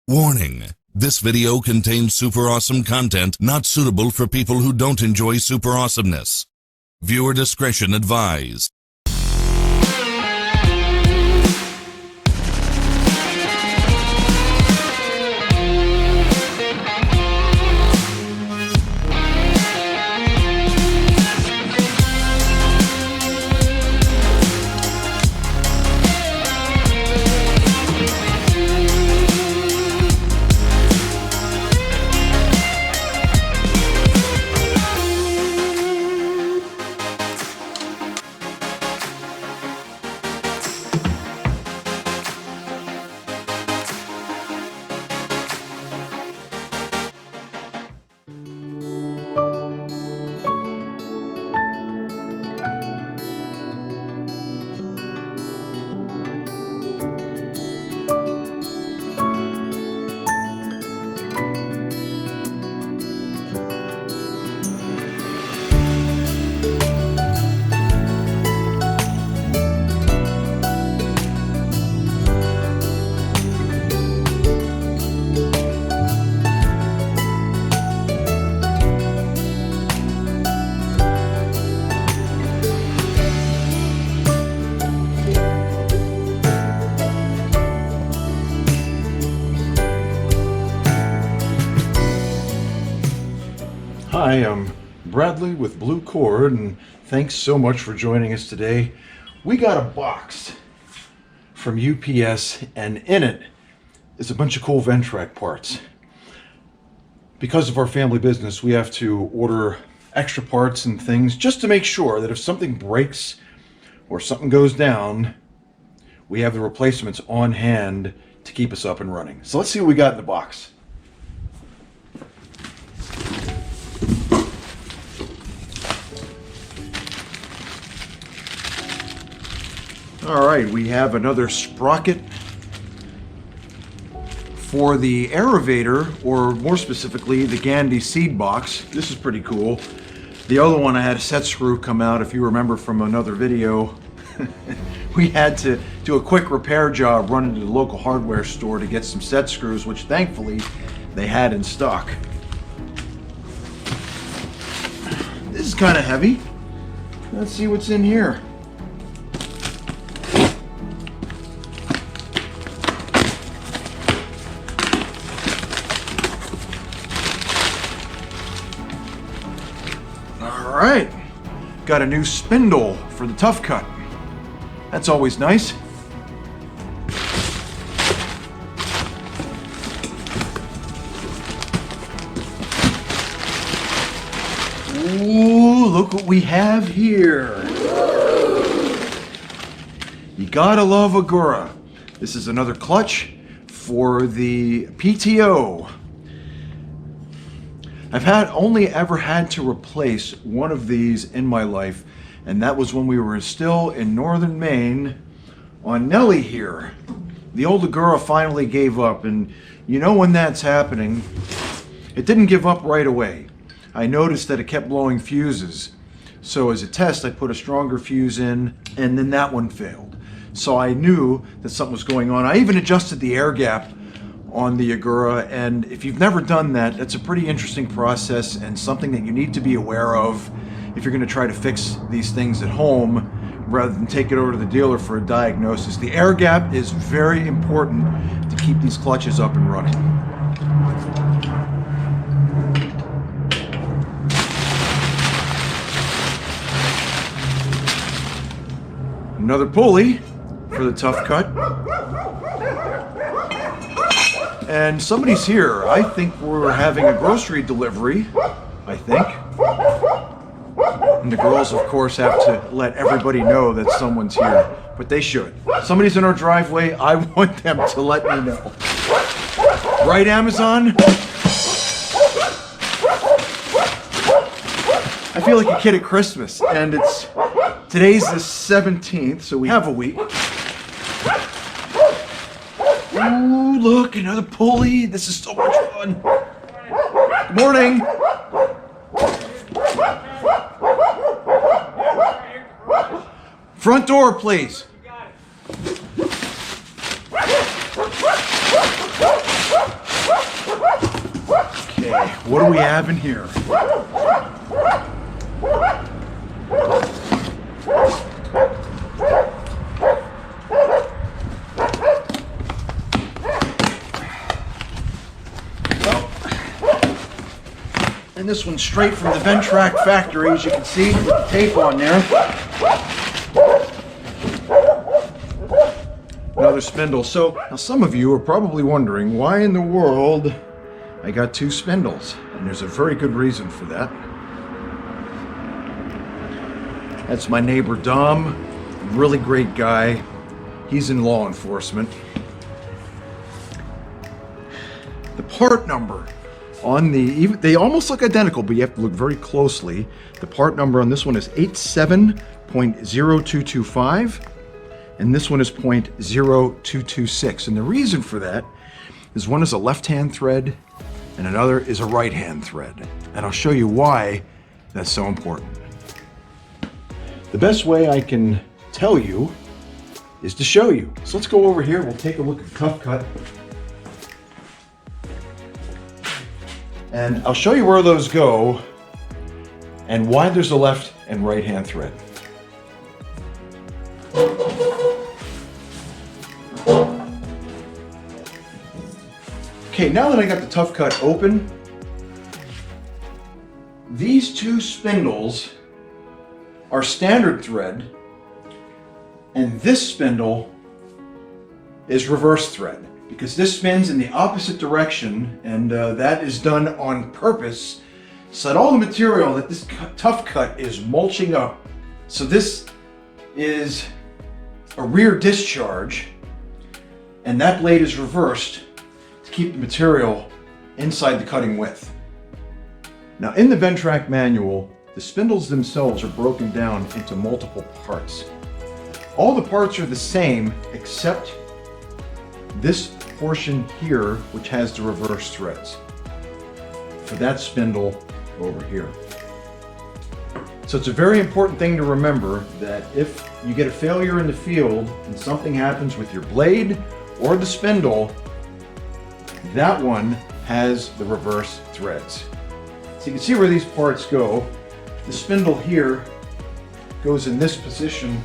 Warning: this video contains super awesome content not suitable for people who don't enjoy super awesomeness. Viewer discretion advised. Hi, I'm Bradley with Blue Cord, and thanks so much for joining us today. We got a box from UPS, and in it is a bunch of cool Ventrac parts. Because of our family business, we have to order extra parts and things just to make sure that if something breaks or something goes down, we have the replacements on hand to keep us up and running. So let's see what we got in the box. All right, we have another sprocket for the aerator, or more specifically, the Gandhi seed box. This is pretty cool. The other one, I had a set screw come out, if you remember from another video. We had to do a quick repair job, run into the local hardware store to get some set screws, which thankfully they had in stock. This is kind of heavy. Let's see what's in here. All right, got a new spindle for the Tough Cut. That's always nice. Ooh, look what we have here. You gotta love Ogura. This is another clutch for the PTO. I've only ever had to replace one of these in my life, and that was when we were still in northern Maine on Nellie here. The old Ogura finally gave up, and you know when that's happening, it didn't give up right away. I noticed that it kept blowing fuses. So as a test, I put a stronger fuse in, and then that one failed. So I knew that something was going on. I even adjusted the air gap on the Ogura, and if you've never done that, that's a pretty interesting process and something that you need to be aware of if you're going to try to fix these things at home rather than take it over to the dealer for a diagnosis. The air gap is very important to keep these clutches up and running. Another pulley for the Tough Cut. And somebody's here. I think we're having a grocery delivery, I think. And the girls, of course, have to let everybody know that someone's here, but they should. Somebody's in our driveway. I want them to let me know. Right, Amazon? I feel like a kid at Christmas, and today's the 17th, so we have a week. Ooh, look, another pulley. This is so much fun. Good morning. Front door, please. what do we have in here? And this one's straight from the Ventrac factory, as you can see, with the tape on there. Another spindle. So now some of you are probably wondering why in the world I got two spindles, and there's a very good reason for that. That's my neighbor Dom, really great guy. He's in law enforcement. The part number on they almost look identical, but you have to look very closely. The part number on this one is 87.0225, and this one is .0226. And the reason for that is one is a left-hand thread, and another is a right-hand thread. And I'll show you why that's so important. The best way I can tell you is to show you. So let's go over here, we'll take a look at Tough Cut. And I'll show you where those go and why there's a left and right hand thread. Okay, now that I got the Tough Cut open, these two spindles are standard thread, and this spindle is reverse thread, because this spins in the opposite direction, and that is done on purpose so that all the material that this Tough Cut is mulching up. So this is a rear discharge, and that blade is reversed to keep the material inside the cutting width. Now in the Ventrac manual, the spindles themselves are broken down into multiple parts. All the parts are the same except this portion here, which has the reverse threads for that spindle over here. So it's a very important thing to remember that if you get a failure in the field and something happens with your blade or the spindle, that one has the reverse threads. So you can see where these parts go. The spindle here goes in this position,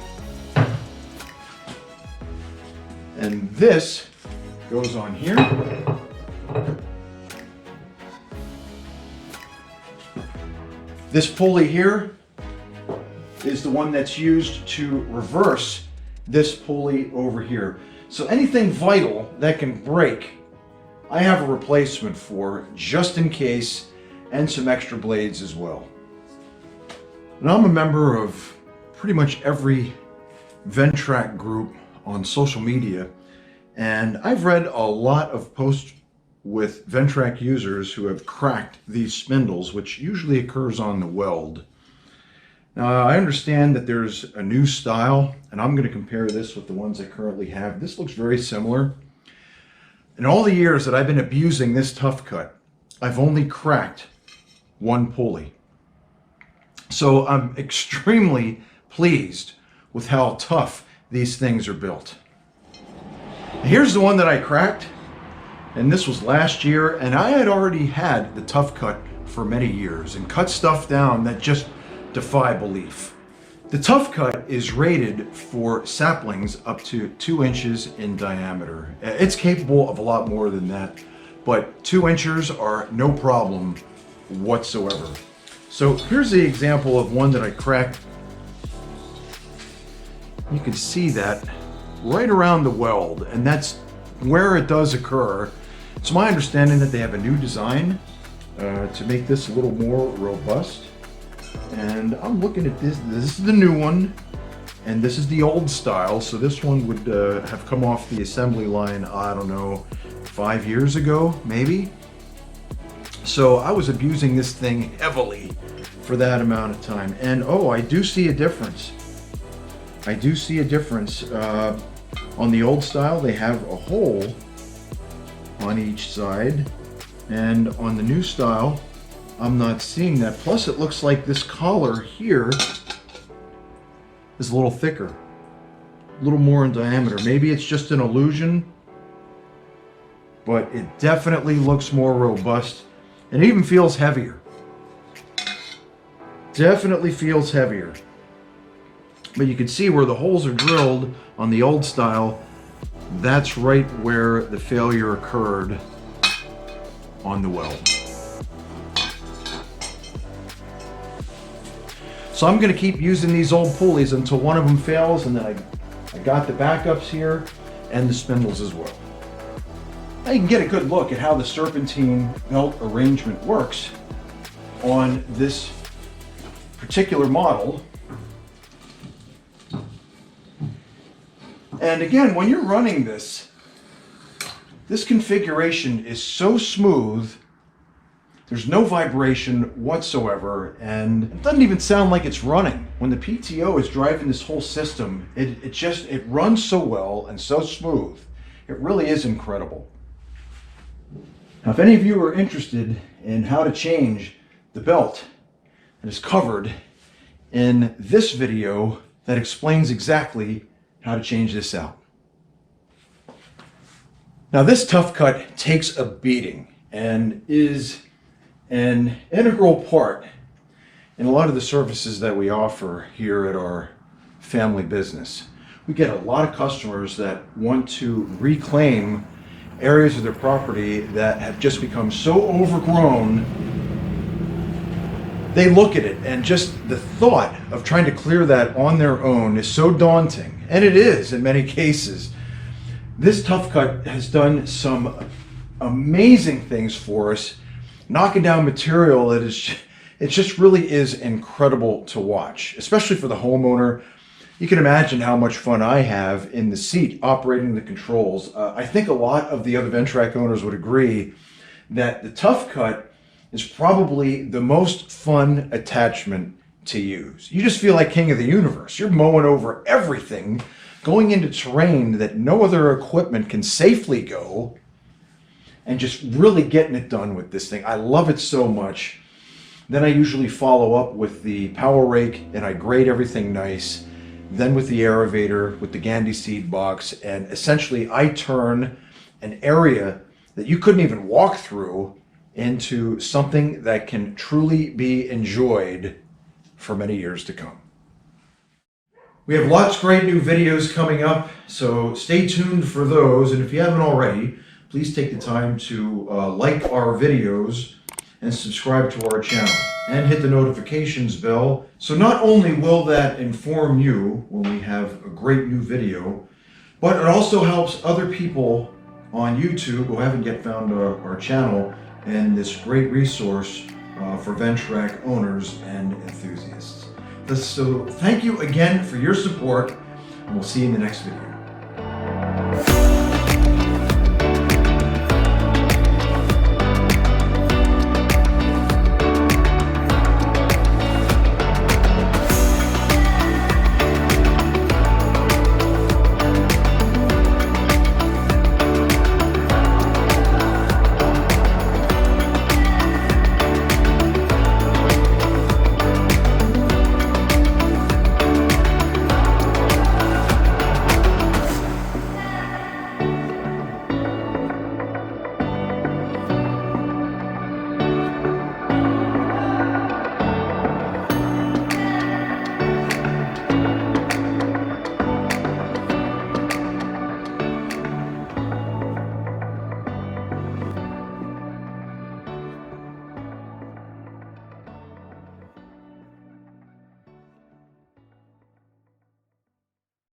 and this goes on here. This pulley here is the one that's used to reverse this pulley over here. So anything vital that can break, I have a replacement for just in case, and some extra blades as well. And I'm a member of pretty much every Ventrac group on social media, and I've read a lot of posts with Ventrac users who have cracked these spindles, which usually occurs on the weld. Now, I understand that there's a new style, and I'm going to compare this with the ones I currently have. This looks very similar. In all the years that I've been abusing this Tough Cut, I've only cracked one pulley. So I'm extremely pleased with how tough these things are built. Here's the one that I cracked, and this was last year, and I had already had the Tough Cut for many years and cut stuff down that just defy belief. The Tough Cut is rated for saplings up to 2 inches in diameter. It's capable of a lot more than that, but 2 inches are no problem whatsoever. So here's the example of one that I cracked. You can see that right around the weld, and that's where it does occur. It's my understanding that they have a new design to make this a little more robust. And I'm looking at this. This is the new one, and this is the old style. So this one would have come off the assembly line, I don't know, 5 years ago, maybe. So I was abusing this thing heavily for that amount of time. And oh, I do see a difference. I do see a difference. On the old style, they have a hole on each side, and on the new style, I'm not seeing that. Plus, it looks like this collar here is a little thicker, a little more in diameter. Maybe it's just an illusion, but it definitely looks more robust And it even feels heavier. Definitely feels heavier. But you can see where the holes are drilled on the old style. That's right where the failure occurred on the weld. So I'm going to keep using these old pulleys until one of them fails, and then I got the backups here and the spindles as well. Now you can get a good look at how the serpentine belt arrangement works on this particular model. And again, when you're running this configuration is so smooth. There's no vibration whatsoever, and it doesn't even sound like it's running. When the PTO is driving this whole system, it runs so well and so smooth. It really is incredible. Now, if any of you are interested in how to change the belt, it is covered in this video that explains exactly how to change this out. Now, this Tough Cut takes a beating and is an integral part in a lot of the services that we offer here at our family business. We get a lot of customers that want to reclaim areas of their property that have just become so overgrown. They look at it, and just the thought of trying to clear that on their own is so daunting, and it is in many cases. This Tough Cut has done some amazing things for us, knocking down material that is, it just really is incredible to watch, especially for the homeowner. You can imagine how much fun I have in the seat operating the controls. I think a lot of the other Ventrac owners would agree that the Tough Cut is probably the most fun attachment to use. You just feel like king of the universe. You're mowing over everything, going into terrain that no other equipment can safely go, and just really getting it done with this thing. I love it so much. Then I usually follow up with the power rake and I grade everything nice. Then with the aerator, with the Gandhi seed box, and essentially I turn an area that you couldn't even walk through into something that can truly be enjoyed for many years to come. We have lots of great new videos coming up, so stay tuned for those. And if you haven't already, please take the time to like our videos and subscribe to our channel and hit the notifications bell. So not only will that inform you when we have a great new video, but it also helps other people on YouTube who haven't yet found our channel and this great resource for Ventrac owners and enthusiasts. So thank you again for your support, and we'll see you in the next video.